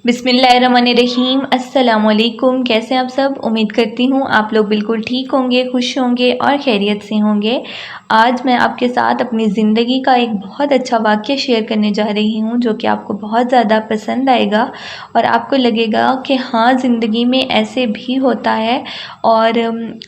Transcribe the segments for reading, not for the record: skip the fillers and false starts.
बिस्मिल्लाहिर्रहमानिर्रहीम। अस्सलाम वालेकुम। कैसे आप सब? उम्मीद करती हूँ आप लोग बिल्कुल ठीक होंगे, खुश होंगे और खैरियत से होंगे। आज मैं आपके साथ अपनी ज़िंदगी का एक बहुत अच्छा वाक़या शेयर करने जा रही हूँ जो कि आपको बहुत ज़्यादा पसंद आएगा और आपको लगेगा कि हाँ, ज़िंदगी में ऐसे भी होता है। और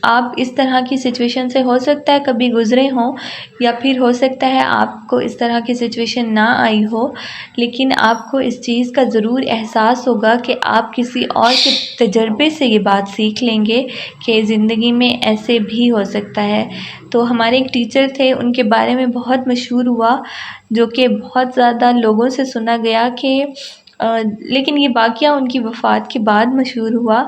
आप इस तरह की सिचुएशन से हो सकता है कभी गुज़रे हों, या फिर हो सकता है आपको इस तरह की सिचुएशन ना आई हो, लेकिन आपको इस चीज़ का ज़रूर एहसास होगा कि आप किसी और के तजर्बे से ये बात सीख लेंगे कि ज़िंदगी में ऐसे भी हो सकता है। तो हमारे एक टीचर थे, उनके बारे में बहुत मशहूर हुआ, जो कि बहुत ज़्यादा लोगों से सुना गया कि लेकिन ये वाक़या उनकी वफ़ात के बाद मशहूर हुआ,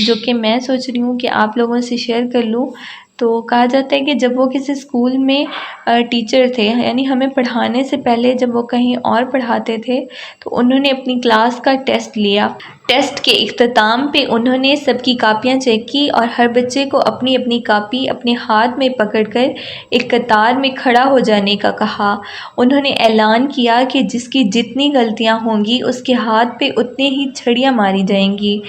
जो कि मैं सोच रही हूँ कि आप लोगों से शेयर कर लूँ। तो कहा जाता है कि जब वो किसी स्कूल में टीचर थे, यानी हमें पढ़ाने से पहले जब वो कहीं और पढ़ाते थे, तो उन्होंने अपनी क्लास का टेस्ट लिया। टेस्ट के इख्तिताम पे उन्होंने सबकी कापियाँ चेक की और हर बच्चे को अपनी अपनी कापी अपने हाथ में पकड़कर एक कतार में खड़ा हो जाने का कहा। उन्होंने ऐलान किया कि जिसकी जितनी गलतियां होंगी उसके हाथ पे उतने ही छड़ियाँ मारी जाएंगी।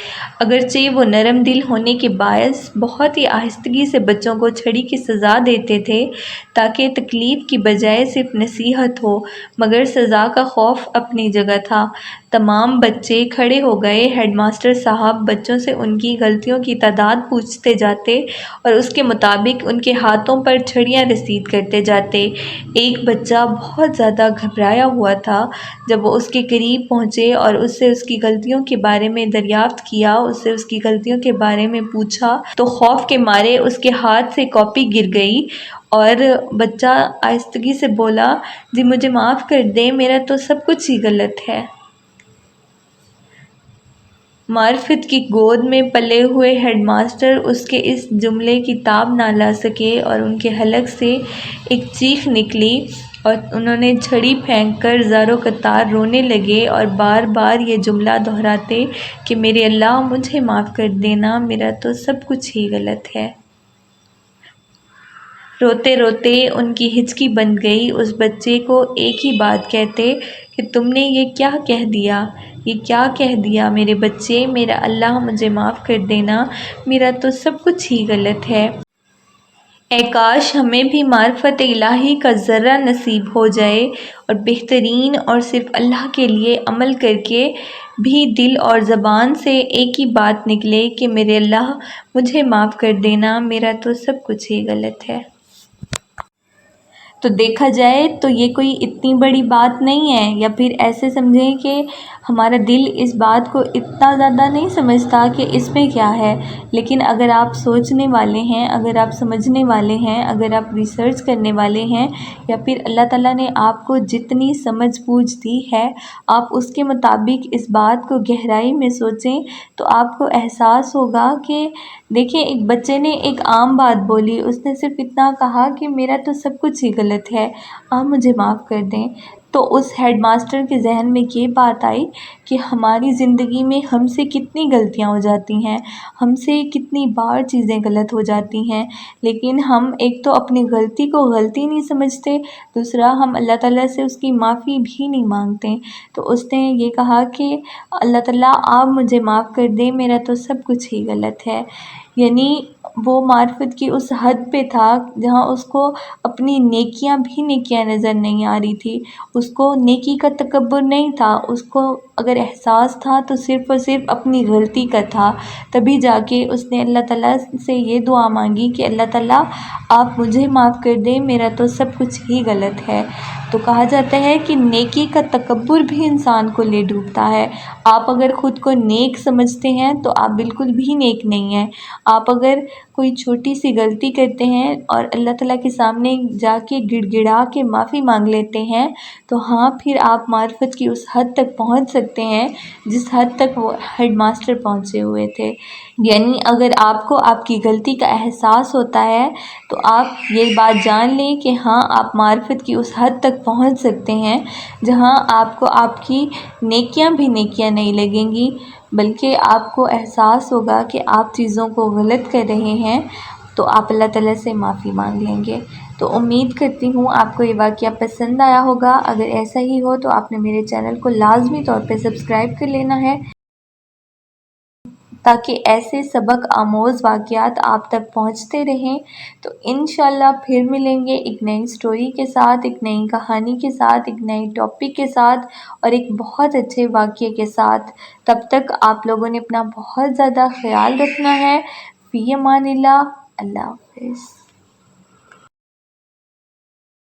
अगरचे वो नरम दिल होने के बायस बहुत ही आहिस्तगी से बच्चों को छड़ी की सज़ा देते थे, ताकि तकलीफ़ की बजाय सिर्फ नसीहत हो, मगर सज़ा का खौफ अपनी जगह था। तमाम बच्चे खड़े हो गए। हेडमास्टर साहब बच्चों से उनकी गलतियों की तादाद पूछते जाते और उसके मुताबिक उनके हाथों पर छड़ियाँ रसीद करते जाते। एक बच्चा बहुत ज़्यादा घबराया हुआ था। जब वो उसके करीब पहुँचे और उससे उसकी गलतियों के बारे में दरियाफ्त किया, उससे उसकी गलतियों के बारे में पूछा, तो खौफ के मारे उसके हाथ से कॉपी गिर गई और बच्चा आहिस्तगी से बोला, जी मुझे माफ़ कर दें, मेरा तो सब कुछ ही गलत है। मार्फत की गोद में पले हुए हेडमास्टर उसके इस जुमले की ताब ना ला सके और उनके हलक से एक चीख निकली और उन्होंने छड़ी फेंककर ज़ारो कतार रोने लगे और बार बार ये जुमला दोहराते कि मेरे अल्लाह मुझे माफ़ कर देना, मेरा तो सब कुछ ही गलत है। रोते रोते उनकी हिचकी बंध गई। उस बच्चे को एक ही बात कहते कि तुमने ये क्या कह दिया, ये क्या कह दिया मेरे बच्चे, मेरा अल्लाह मुझे माफ़ कर देना, मेरा तो सब कुछ ही गलत है। ऐ काश हमें भी मार्फत इलाही का ज़र्रा नसीब हो जाए और बेहतरीन और सिर्फ़ अल्लाह के लिए अमल करके भी दिल और ज़बान से एक ही बात निकले कि मेरे अल्लाह मुझे माफ़ कर देना, मेरा तो सब कुछ ही गलत है। तो देखा जाए तो ये कोई इतनी बड़ी बात नहीं है, या फिर ऐसे समझें कि हमारा दिल इस बात को इतना ज़्यादा नहीं समझता कि इसमें क्या है। लेकिन अगर आप सोचने वाले हैं, अगर आप समझने वाले हैं, अगर आप रिसर्च करने वाले हैं, या फिर अल्लाह ताला ने आपको जितनी समझ बूझ दी है, आप उसके मुताबिक इस बात को गहराई में सोचें, तो आपको एहसास होगा कि देखिए, एक बच्चे ने एक आम बात बोली, उसने सिर्फ इतना कहा कि मेरा तो सब कुछ ही गलत है, आप मुझे माफ़ कर दें। तो उस हेडमास्टर के ज़हन में ये बात आई कि हमारी ज़िंदगी में हमसे कितनी गलतियाँ हो जाती हैं, हमसे कितनी बार चीज़ें गलत हो जाती हैं, लेकिन हम एक तो अपनी गलती को गलती नहीं समझते, दूसरा हम अल्लाह ताला से उसकी माफ़ी भी नहीं मांगते। तो उसने ये कहा कि अल्लाह ताला आप मुझे माफ़ कर दें, मेरा तो सब कुछ ही गलत है। यानी वो मार्फत की उस हद पे था जहाँ उसको अपनी नेकियां भी नेकियां नज़र नहीं आ रही थी। उसको नेकी का तकब्बुर नहीं था, उसको अगर एहसास था तो सिर्फ़ और सिर्फ अपनी गलती का था। तभी जाके उसने अल्लाह ताला से ये दुआ मांगी कि अल्लाह ताला आप मुझे माफ़ कर दें, मेरा तो सब कुछ ही गलत है। तो कहा जाता है कि नेकी का तकब्बुर भी इंसान को ले डूबता है। आप अगर ख़ुद को नेक समझते हैं तो आप बिल्कुल भी नेक नहीं हैं। आप अगर कोई छोटी सी गलती करते हैं और अल्लाह ताला के सामने जाके गिड़गिड़ा के माफ़ी मांग लेते हैं, तो हाँ, फिर आप मार्फत की उस हद तक पहुंच सकते हैं जिस हद तक वो हेडमास्टर पहुंचे हुए थे। यानी अगर आपको आपकी गलती का एहसास होता है तो आप ये बात जान लें कि हाँ, आप मार्फत की उस हद तक पहुंच सकते हैं जहाँ आपको आपकी नेकियां भी नेकियां नहीं लगेंगी, बल्कि आपको एहसास होगा कि आप चीज़ों को गलत कर रहे हैं, तो आप अल्लाह ताला से माफ़ी मांग लेंगे। तो उम्मीद करती हूँ आपको ये वाक़या पसंद आया होगा। अगर ऐसा ही हो तो आपने मेरे चैनल को लाज़मी तौर पे सब्सक्राइब कर लेना है। تاکہ ایسے سبق آموز واقعات آپ تک پہنچتے رہیں۔ تو انشاءاللہ پھر ملیں گے ایک نئی سٹوری کے ساتھ، ایک نئی کہانی کے ساتھ، ایک نئی ٹاپک کے ساتھ اور ایک بہت اچھے واقعے کے ساتھ۔ تب تک آپ لوگوں نے اپنا بہت زیادہ خیال رکھنا ہے۔ فی امان اللہ، اللہ حافظ۔